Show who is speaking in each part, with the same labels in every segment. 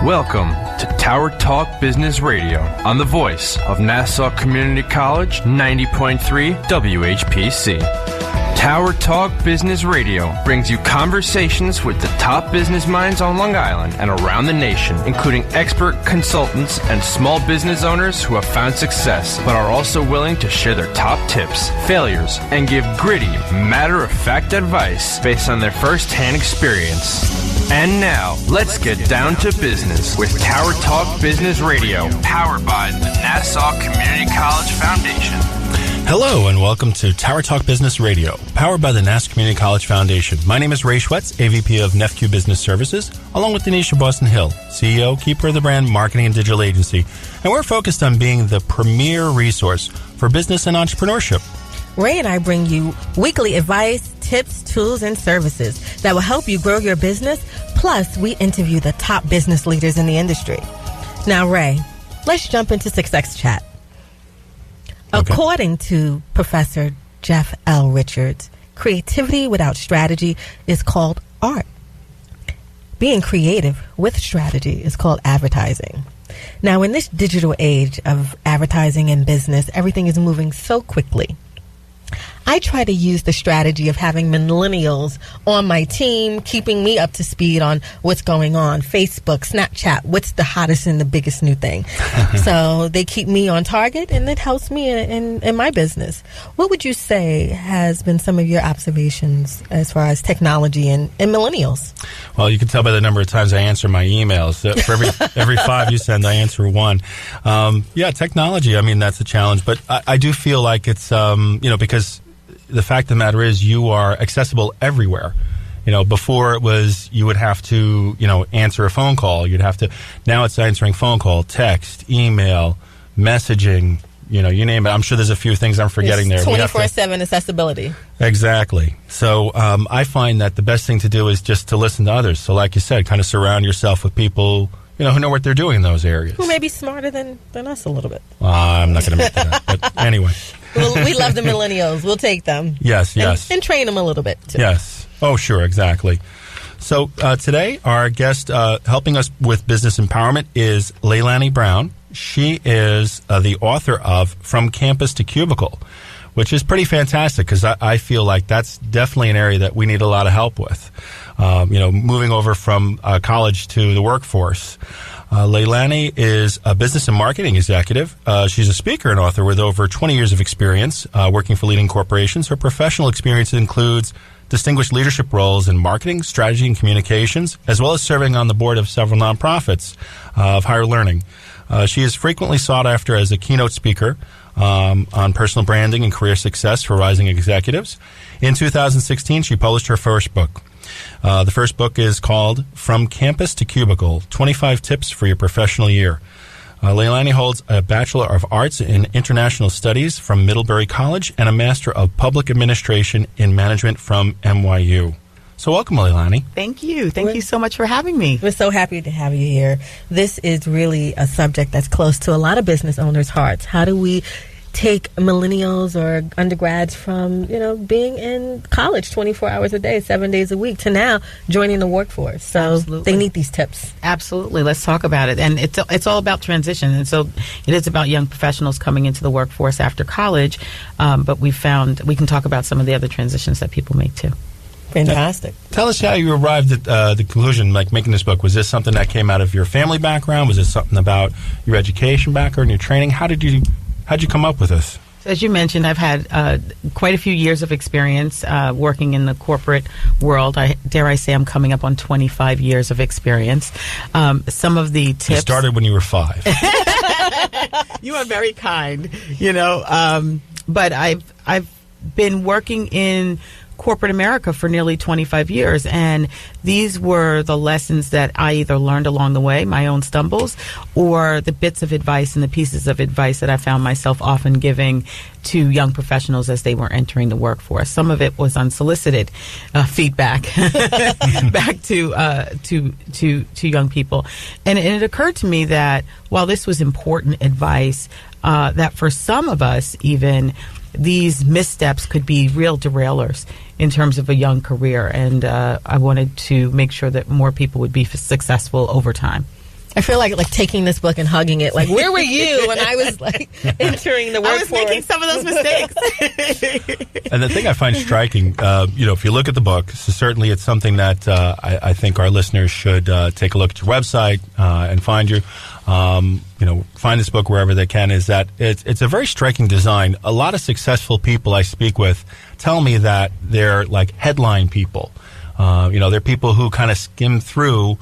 Speaker 1: Welcome to Tower Talk Business Radio on the voice of Nassau Community College 90.3 WHPC. Tower Talk Business Radio brings you conversations with the top business minds on Long Island and around the nation, including expert consultants and small business owners who have found success, but are also willing to share their top tips, failures, and give gritty, matter-of-fact advice based on their first-hand experience. And now, let's get down to business with Tower Talk Business Radio, powered by the Nassau Community College Foundation.
Speaker 2: Hello and welcome to Tower Talk Business Radio, powered by the Nassau Community College Foundation. My name is Ray Schwetz, AVP of NEFQ Business Services, along with Donyshia Boston-Hill, CEO, keeper of the brand, marketing and digital agency. And we're focused on being the premier resource for business and entrepreneurship.
Speaker 3: Ray and I bring you weekly advice, tips, tools, and services that will help you grow your business. Plus, we interview the top business leaders in the industry. Now, Ray, let's jump into Success Chat. Okay. According to Professor Jeff L. Richards, creativity without strategy is called art. Being creative with strategy is called advertising. Now, in this digital age of advertising and business, everything is moving so quickly. I try to use the strategy of having millennials on my team, keeping me up to speed on what's going on. Facebook, Snapchat, what's the hottest and the biggest new thing. So they keep me on target, and it helps me in my business. What would you say has been some of your observations as far as technology and millennials?
Speaker 2: Well, you can tell by the number of times I answer my emails. For every 5 you send, I answer 1. Technology, I mean, that's a challenge. But I do feel like it's, because the fact of the matter is you are accessible everywhere. Before it was you would have to, answer a phone call. Now it's answering phone call, text, email, messaging, you name it. I'm sure there's a few things I'm forgetting there.
Speaker 3: 24/7 accessibility.
Speaker 2: Exactly. So I find that the best thing to do is just to listen to others. So like you said, kind of surround yourself with people who know what they're doing in those areas.
Speaker 3: Who may be smarter than us a little bit.
Speaker 2: I'm not going to admit that. But anyway.
Speaker 3: We love the millennials. We'll take them.
Speaker 2: Yes.
Speaker 3: And train them a little bit, too.
Speaker 2: Yes. Oh, sure. Exactly. So today, our guest helping us with business empowerment is Leilani Brown. She is the author of From Campus to Cubicle, which is pretty fantastic because I feel like that's definitely an area that we need a lot of help with. Moving over from college to the workforce. Leilani is a business and marketing executive. She's a speaker and author with over 20 years of experience working for leading corporations. Her professional experience includes distinguished leadership roles in marketing, strategy, and communications, as well as serving on the board of several nonprofits of higher learning. She is frequently sought after as a keynote speaker on personal branding and career success for rising executives. In 2016, she published her first book. The first book is called From Campus to Cubicle, 25 Tips for Your Professional Year. Leilani holds a Bachelor of Arts in International Studies from Middlebury College and a Master of Public Administration in Management from NYU. So welcome, Leilani.
Speaker 4: Thank you. Thank you so much for having me.
Speaker 3: We're so happy to have you here. This is really a subject that's close to a lot of business owners' hearts. How do we take millennials or undergrads from, being in college 24 hours a day, 7 days a week, to now joining the workforce? So
Speaker 4: Absolutely.
Speaker 3: They need these tips.
Speaker 4: Absolutely. Let's talk about it. And it's all about transition. And so it is about young professionals coming into the workforce after college. But we found we can talk about some of the other transitions that people make too.
Speaker 3: Fantastic.
Speaker 2: Tell us how you arrived at the conclusion, like making this book. Was this something that came out of your family background? Was it something about your education background, your training? How'd you come up with this?
Speaker 4: As you mentioned, I've had quite a few years of experience working in the corporate world. Dare I say I'm coming up on 25 years of experience. Some of the tips...
Speaker 2: You started when you were 5.
Speaker 4: You are very kind, but I've been working in corporate America for nearly 25 years, and these were the lessons that I either learned along the way, my own stumbles, or the bits of advice and the pieces of advice that I found myself often giving to young professionals as they were entering the workforce. Some of it was unsolicited feedback back to young people, and it occurred to me that while this was important advice, that for some of us even these missteps could be real derailers in terms of a young career, and I wanted to make sure that more people would be successful over time.
Speaker 3: I feel like taking this book and hugging it. Like, where were you when I was entering the workforce?
Speaker 4: I was making some of those mistakes.
Speaker 2: And the thing I find striking, if you look at the book, so certainly it's something that I think our listeners should take a look at your website and find you. Find this book wherever they can. Is that it's a very striking design. A lot of successful people I speak with tell me that they're like headline people. They're people who kind of skim through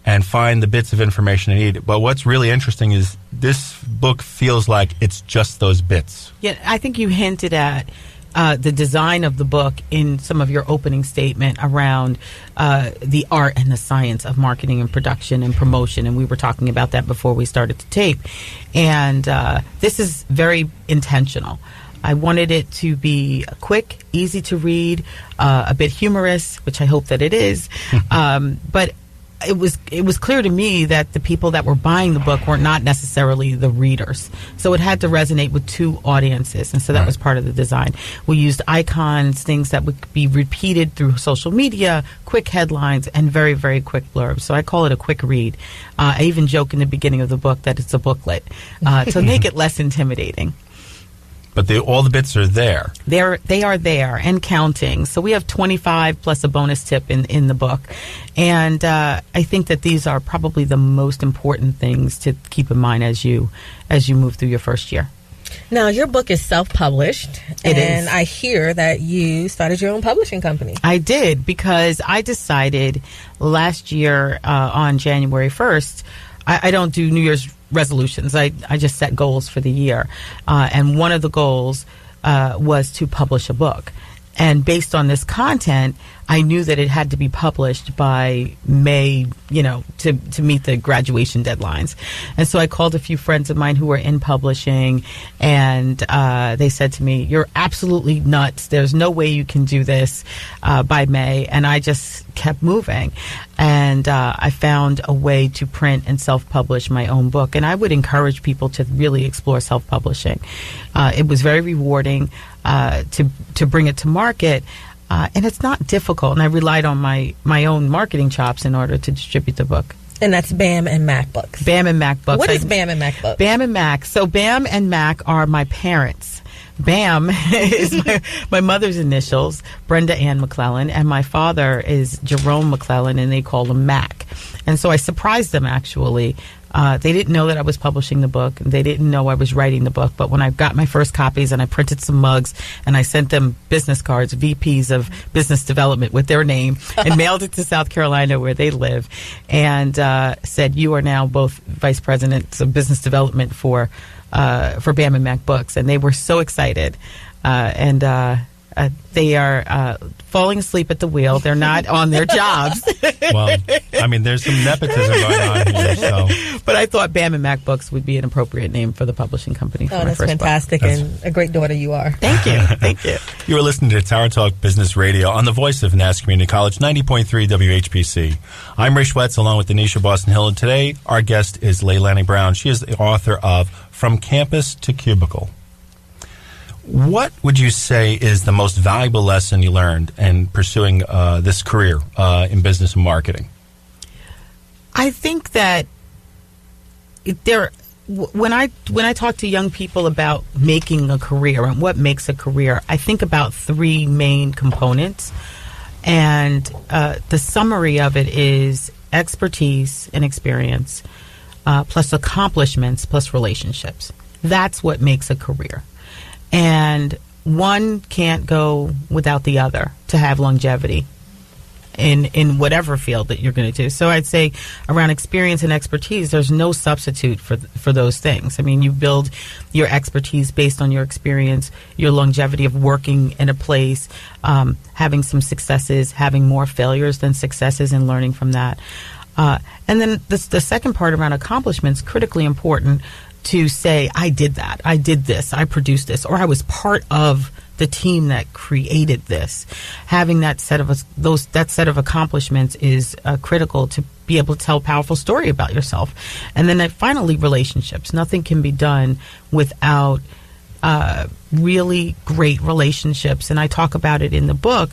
Speaker 2: and find the bits of information they need. But what's really interesting is this book feels like it's just those bits.
Speaker 4: Yeah, I think you hinted at the design of the book in some of your opening statement around the art and the science of marketing and production and promotion. And we were talking about that before we started to tape. And this is very intentional. I wanted it to be quick, easy to read, a bit humorous, which I hope that it is. But it was clear to me that the people that were buying the book were not necessarily the readers. So it had to resonate with two audiences. And so that was part of the design. We used icons, things that would be repeated through social media, quick headlines, and very, very quick blurbs. So I call it a quick read. I even joke in the beginning of the book that it's a booklet to make it less intimidating.
Speaker 2: But all the bits are there.
Speaker 4: They are there and counting. So we have 25 plus a bonus tip in the book. And I think that these are probably the most important things to keep in mind as you move through your first year.
Speaker 3: Now, your book is self-published.
Speaker 4: It
Speaker 3: and
Speaker 4: is.
Speaker 3: I hear that you started your own publishing company.
Speaker 4: I did, because I decided last year on January 1st, I don't do New Year's resolutions. I just set goals for the year. And one of the goals was to publish a book. And based on this content, I knew that it had to be published by May, to meet the graduation deadlines. And so I called a few friends of mine who were in publishing, and they said to me, "You're absolutely nuts. There's no way you can do this by May." And I just kept moving. And I found a way to print and self-publish my own book. And I would encourage people to really explore self-publishing. It was very rewarding to bring it to market. And it's not difficult. And I relied on my own marketing chops in order to distribute the book.
Speaker 3: And that's BAM and Mac Books.
Speaker 4: BAM and Mac Books.
Speaker 3: What is BAM and Mac Books?
Speaker 4: BAM and Mac. So BAM and Mac are my parents. BAM is my mother's initials, Brenda Ann McClellan, and my father is Jerome McClellan, and they call him Mac. And so I surprised them, actually. They didn't know that I was publishing the book, and they didn't know I was writing the book. But when I got my first copies and I printed some mugs and I sent them business cards, VPs of business development with their name, and mailed it to South Carolina where they live, and said, "You are now both vice presidents of business development for BAM and Mac Books." And they were so excited. They are falling asleep at the wheel. They're not on their jobs.
Speaker 2: Well, I mean, there's some nepotism going on here. So.
Speaker 4: But I thought BAM and Mac Books would be an appropriate name for the publishing company for my
Speaker 3: that's
Speaker 4: first
Speaker 3: fantastic,
Speaker 4: book.
Speaker 3: and a great daughter you are.
Speaker 4: Thank you. Thank you.
Speaker 2: You are listening to Tower Talk Business Radio on the voice of Nass Community College, 90.3 WHPC. I'm Ray Schwetz, along with Donyshia Boston-Hill, and today our guest is Leilani Brown. She is the author of From Campus to Cubicle. What would you say is the most valuable lesson you learned in pursuing this career in business and marketing?
Speaker 4: I think that when I talk to young people about making a career and what makes a career, I think about three main components. And the summary of it is expertise and experience, plus accomplishments, plus relationships. That's what makes a career. And one can't go without the other to have longevity in whatever field that you're going to do. So I'd say around experience and expertise, there's no substitute for those things. I mean, you build your expertise based on your experience, your longevity of working in a place, having some successes, having more failures than successes, and learning from that. And then the second part around accomplishments, critically important, to say, I did that, I did this, I produced this, or I was part of the team that created this. Having that set of accomplishments is critical to be able to tell a powerful story about yourself. And then finally, relationships. Nothing can be done without really great relationships. And I talk about it in the book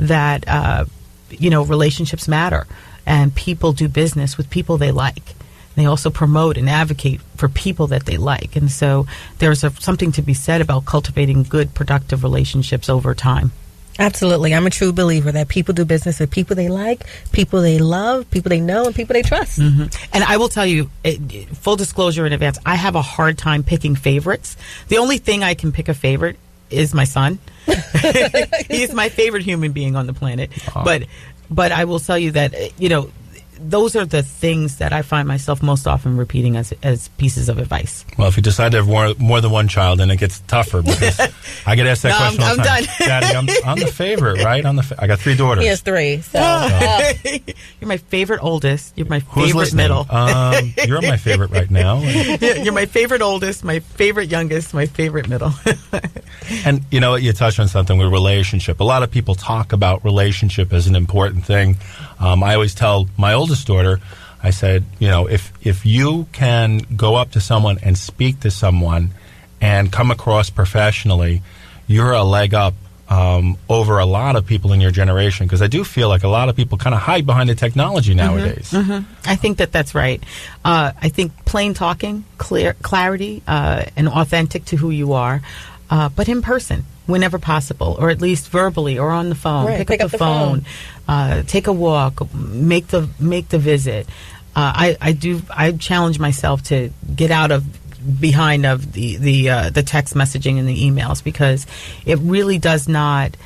Speaker 4: that relationships matter, and people do business with people they like. They also promote and advocate for people that they like. And so there's something to be said about cultivating good, productive relationships over time.
Speaker 3: Absolutely. I'm a true believer that people do business with people they like, people they love, people they know, and people they trust.
Speaker 4: Mm-hmm. And I will tell you, full disclosure in advance, I have a hard time picking favorites. The only thing I can pick a favorite is my son. He's my favorite human being on the planet. But I will tell you that, those are the things that I find myself most often repeating as pieces of advice.
Speaker 2: Well, if you decide to have more than one child, then it gets tougher because I get asked that question all the time.
Speaker 4: I'm done.
Speaker 2: Daddy, I'm the favorite, right? I got 3 daughters.
Speaker 3: He has 3. So.
Speaker 4: You're my favorite oldest. You're my
Speaker 2: Who's
Speaker 4: favorite
Speaker 2: listening?
Speaker 4: middle.
Speaker 2: You're my favorite right now.
Speaker 4: You're my favorite oldest, my favorite youngest, my favorite middle.
Speaker 2: And you know what? You touched on something with relationship. A lot of people talk about relationship as an important thing. I always tell my oldest daughter, I said, if you can go up to someone and speak to someone and come across professionally, you're a leg up over a lot of people in your generation. Because I do feel like a lot of people kind of hide behind the technology nowadays.
Speaker 4: Mm-hmm. I think that's right. I think plain talking, clarity, and authentic to who you are, but in person. Whenever possible, or at least verbally, or on the phone.
Speaker 3: Right,
Speaker 4: pick up the phone. Take a walk. Make the visit. I challenge myself to get out of behind of the text messaging and the emails, because it really does not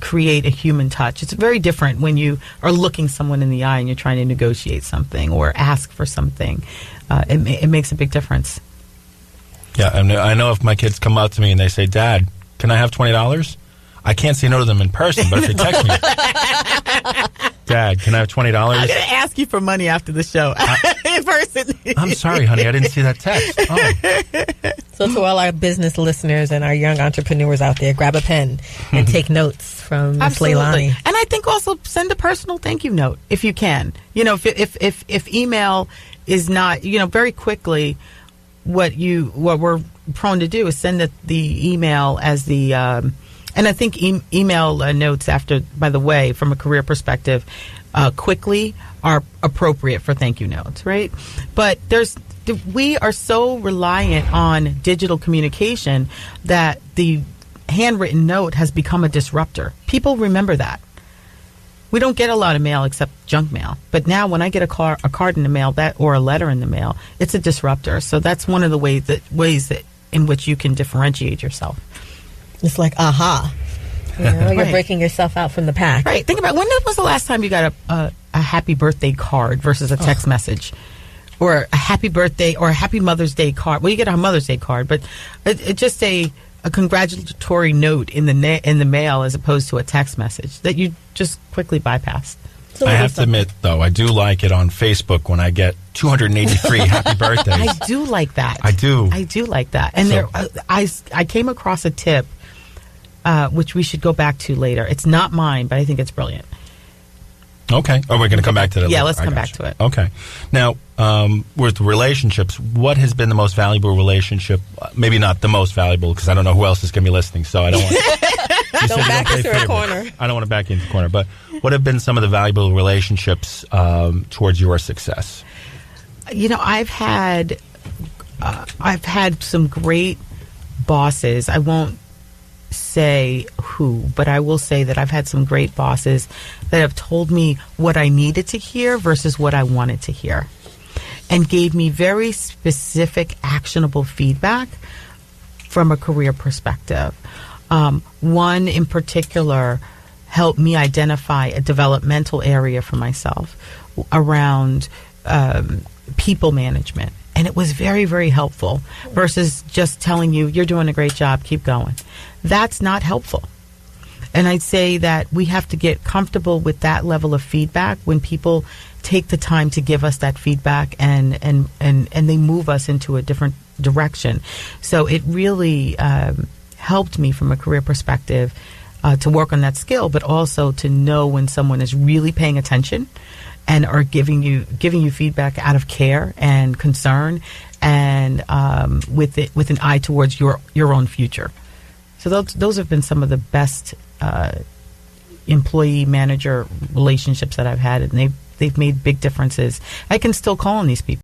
Speaker 4: create a human touch. It's very different when you are looking someone in the eye and you're trying to negotiate something or ask for something. It makes a big difference.
Speaker 2: Yeah, and I know if my kids come up to me and they say, "Dad, can I have $20?" I can't say no to them in person, but if they text me, "Dad, can I have $20?"
Speaker 4: I'm going to ask you for money after the show in person.
Speaker 2: I'm sorry, honey, I didn't see that text. Oh.
Speaker 3: So to all our business listeners and our young entrepreneurs out there, grab a pen and take notes from Ms. Leilani.
Speaker 4: And I think also send a personal thank you note if you can. If email is not, very quickly, what we're prone to do is send the email as the and I think email notes, after, by the way, from a career perspective, quickly are appropriate for thank you notes, right? But we are so reliant on digital communication that the handwritten note has become a disruptor. People remember that. We don't get a lot of mail except junk mail. But now when I get a card in the mail or a letter in the mail, it's a disruptor. So that's one of the ways that in which you can differentiate yourself.
Speaker 3: It's like, aha. You're
Speaker 4: Right.
Speaker 3: breaking yourself out from the pack.
Speaker 4: Right. Think about, when was the last time you got a happy birthday card versus a text message? Or a happy birthday or a happy Mother's Day card. Well, you get a Mother's Day card, but it's just a congratulatory note in the mail as opposed to a text message that you just quickly bypass.
Speaker 2: I have to admit, though, I do like it on Facebook when I get 283 happy birthdays.
Speaker 4: I do like that.
Speaker 2: I do
Speaker 4: like that. And I came across a tip, which we should go back to later. It's not mine, but I think it's brilliant.
Speaker 2: Okay. Oh, we're going to come back to that.
Speaker 4: Yeah,
Speaker 2: later.
Speaker 4: let's come back to it.
Speaker 2: Okay. Now, with relationships, what has been the most valuable relationship? Maybe not the most valuable, because I don't know who else is going to be listening, so I don't want
Speaker 3: Don't back us to a corner.
Speaker 2: I don't want to back you into a corner. But what have been some of the valuable relationships towards your success?
Speaker 4: I've had some great bosses. I won't say who, but I will say that I've had some great bosses that have told me what I needed to hear versus what I wanted to hear, and gave me very specific, actionable feedback from a career perspective. One in particular helped me identify a developmental area for myself around people management. And it was very, very helpful versus just telling you, you're doing a great job, keep going. That's not helpful. And I'd say that we have to get comfortable with that level of feedback when people take the time to give us that feedback and they move us into a different direction. So it really helped me from a career perspective to work on that skill, but also to know when someone is really paying attention and are giving you feedback out of care and concern, and with an eye towards your own future. So those have been some of the best employee manager relationships that I've had, and they've made big differences. I can still call on these people.